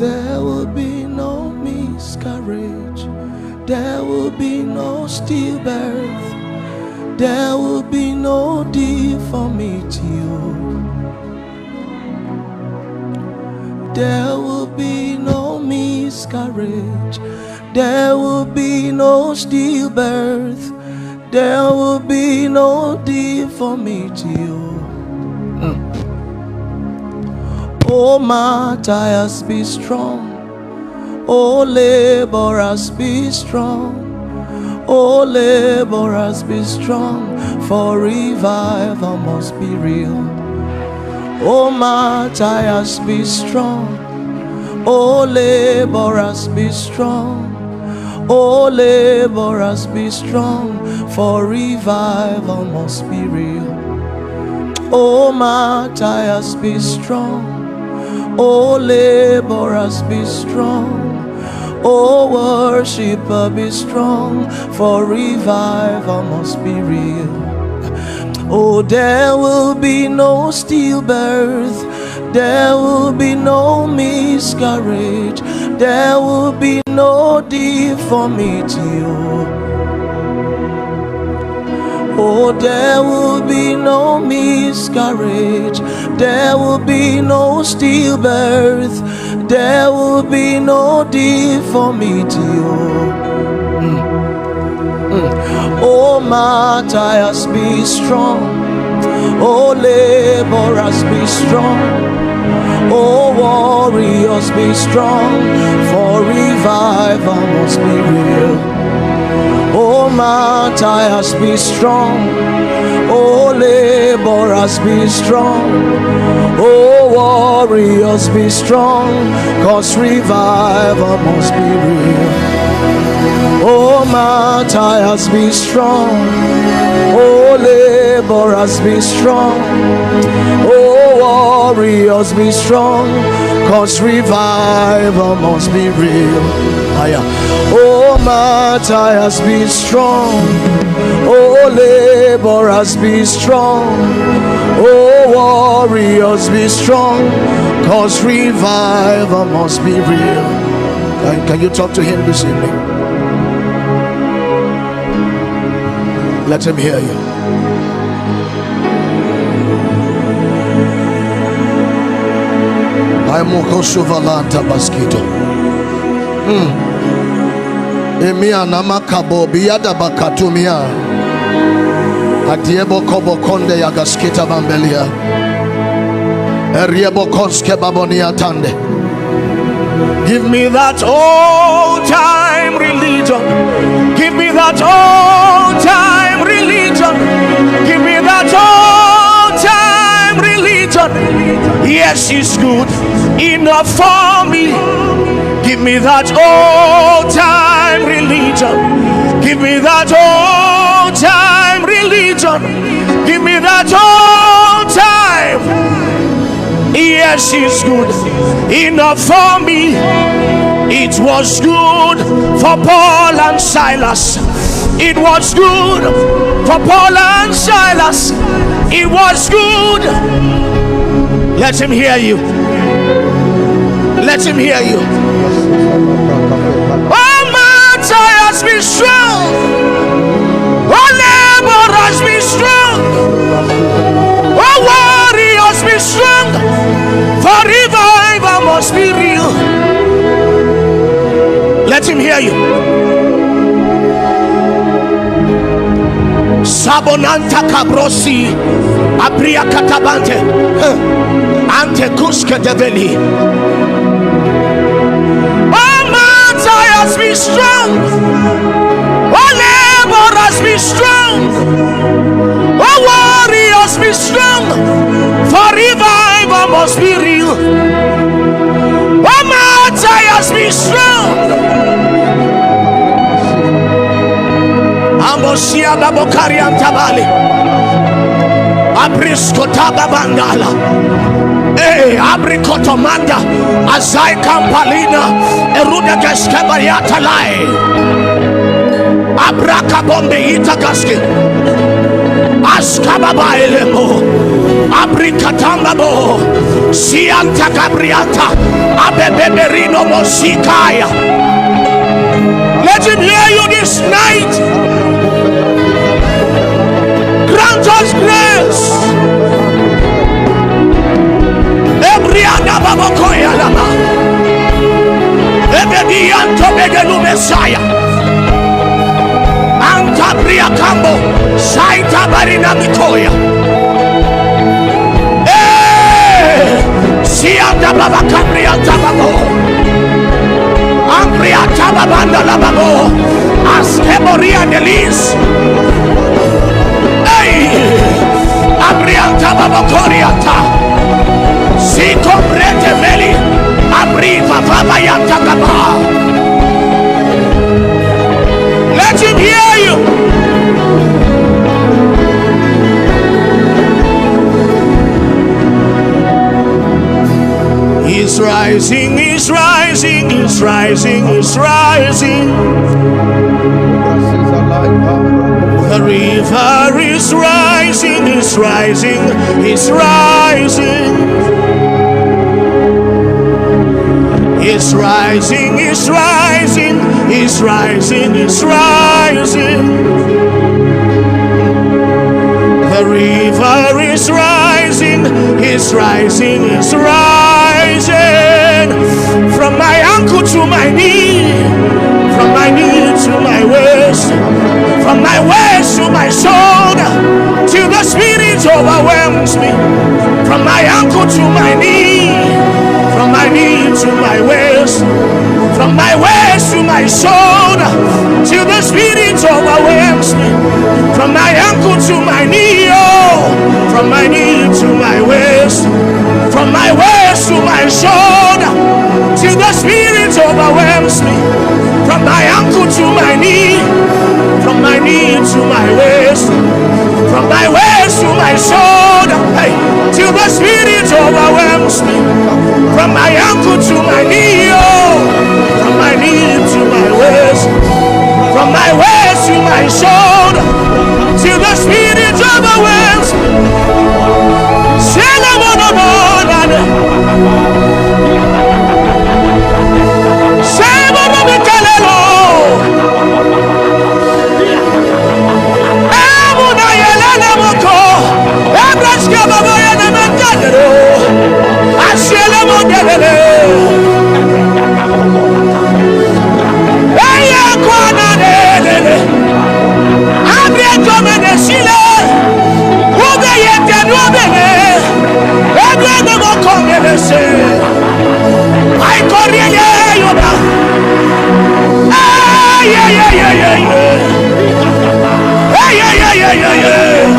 There will be no miscarriage. There will be no stillbirth. There will be no deformity. There will be no miscarriage. There will be no stillbirth. There will be no deformity. Oh, martyrs, be strong. Oh, laborers, be strong. Oh, laborers, be strong. For revival must be real. Oh, martyrs, be strong. Oh, laborers, be strong. Oh, laborers, be strong. For revival must be real. Oh, martyrs, be strong. Oh, laborers, be strong. Oh, worshipper, be strong. For revival must be real. Oh, there will be no stillbirth. There will be no miscarriage. There will be no deformity. Oh, there will be no miscarriage. There will be no stillbirth. There will be no deformity. Oh, martyrs, be strong. Oh, laborers, be strong. Oh, warriors, be strong. For revival must be real. Oh, martyrs, be strong. Oh, laborers, be strong. Oh, warriors, be strong. 'Cause revival must be real. Oh, martyrs, be strong. Oh, laborers, be strong. Oh, warriors, be strong. 'Cause revival must be real. Oh, martyrs, be strong. Oh, laborers, be strong. Oh, warriors, be strong. 'Cause revival must be real. Can you talk to him this evening? Let him hear you. I'm Mokosuvalanta Baskito. Emia namakabo biada bakatumia. Adiebo kobo konde yagaskita bambelia. Eriebo konske babonia tande. Give me that old time religion. Give me that old time religion. Give me that old time religion. Yes, it's good enough for me. Give me that old time religion. Give me that old time religion. Give me that old time. Yes, it's good enough for me. It was good for Paul and Silas. It was good for Paul and Silas. It was good. Let him hear you. Let him hear you. Oh, martyrs, be strong. Oh, laborers, be strong. Oh, warriors, be strong. For revival must be real. Let him hear you. Sabonanta kabrosi abria katabante ante kuske develi. Oh, martyrs, be strong. Oh, laborers, be strong. Oh, warriors, be strong. For revival must be real. Oh, martyrs, be strong. Amosia babokari antabali. Abrisko tababangala. Abrikotomanda Azai Kampalina Eruda Gaskabariata Lai Abraka Bombe Itagaski Askababa Elemo Abrikatambabo, Sianta Gabriata, Abebeberino Mosikaya. Let him hear you this night. Grant us grace. Ebrianda Babokoya Lama, Ebedianto Begelu Messiah, Antabria Cambo, Saita Barina Mikoya. Sianda Baba Cabria Tababo, Ambria Tababanda Lababo, Askeboria Delis, Ambria Tababo Coriata, Siko Brete Meli, Abriva Baba Yantagaba. Let him hear you. He's rising, he's rising, he's rising, he's rising. The river is rising, he's rising, he's rising. He's rising, he's rising, he's rising, he's rising. The river is rising, he's rising, he's rising. From my ankle to my knee, from my knee to my waist, from my waist to my shoulder, till the spirit overwhelms me. From my ankle to my knee, from my knee to my waist, from my waist to my shoulder, till the spirit overwhelms me. From my ankle to my knee, oh, from my knee to my waist, from my waist to my shoulder, till the spirit overwhelms me. From my ankle to my knee, from my knee to my waist, from my waist to my shoulder, hey, till the spirit overwhelms me. From my ankle to my knee, oh, from my knee to my waist, from my waist to my shoulder, till the spirit overwhelms me. Yeah.